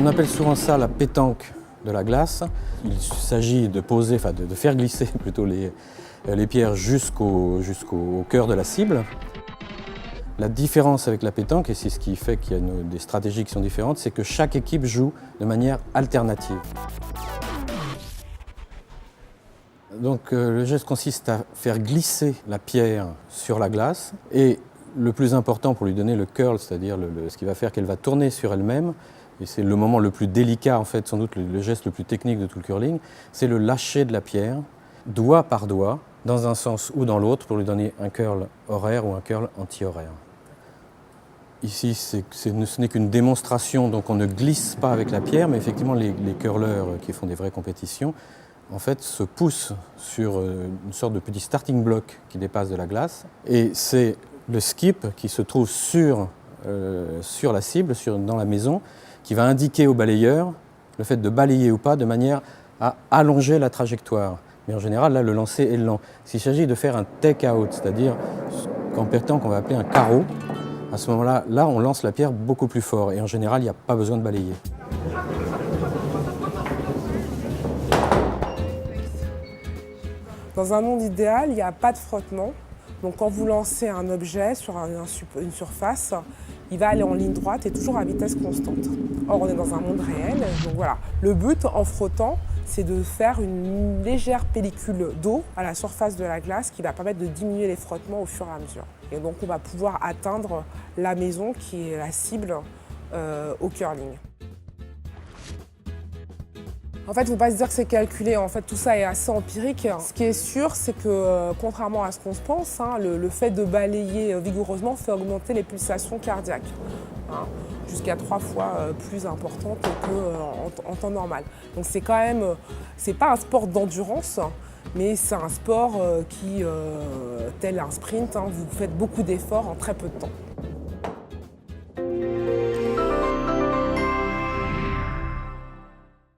On appelle souvent ça la pétanque de la glace. Il s'agit de poser, de faire glisser plutôt les pierres jusqu'au cœur de la cible. La différence avec la pétanque, et c'est ce qui fait qu'il y a des stratégies qui sont différentes, c'est que chaque équipe joue de manière alternative. Donc le geste consiste à faire glisser la pierre sur la glace et le plus important pour lui donner le curl, c'est-à-dire ce qui va faire qu'elle va tourner sur elle-même, et c'est le moment le plus délicat, en fait, sans doute le geste le plus technique de tout le curling, c'est le lâcher de la pierre, doigt par doigt, dans un sens ou dans l'autre, pour lui donner un curl horaire ou un curl anti-horaire. Ici, ce n'est qu'une démonstration, donc on ne glisse pas avec la pierre, mais effectivement les curleurs qui font des vraies compétitions, en fait, se poussent sur une sorte de petit starting block qui dépasse de la glace, et c'est le skip qui se trouve sur la cible, dans la maison, qui va indiquer au balayeur le fait de balayer ou pas de manière à allonger la trajectoire. Mais en général, là, le lancer est lent. S'il s'agit de faire un take-out, c'est-à-dire qu'en pétanque, on va appeler un carreau, à ce moment-là, on lance la pierre beaucoup plus fort. Et en général, il n'y a pas besoin de balayer. Dans un monde idéal, il n'y a pas de frottement. Donc quand vous lancez un objet sur une surface, il va aller en ligne droite et toujours à vitesse constante. Or, on est dans un monde réel, donc voilà. Le but, en frottant, c'est de faire une légère pellicule d'eau à la surface de la glace qui va permettre de diminuer les frottements au fur et à mesure. Et donc on va pouvoir atteindre la maison qui est la cible au curling. En fait, il ne faut pas se dire que c'est calculé. En fait, tout ça est assez empirique. Ce qui est sûr, c'est que, contrairement à ce qu'on se pense, le fait de balayer vigoureusement fait augmenter les pulsations cardiaques, jusqu'à 3 fois plus importantes qu'en temps normal. Donc c'est quand même, c'est pas un sport d'endurance, mais c'est un sport qui, tel un sprint, vous faites beaucoup d'efforts en très peu de temps.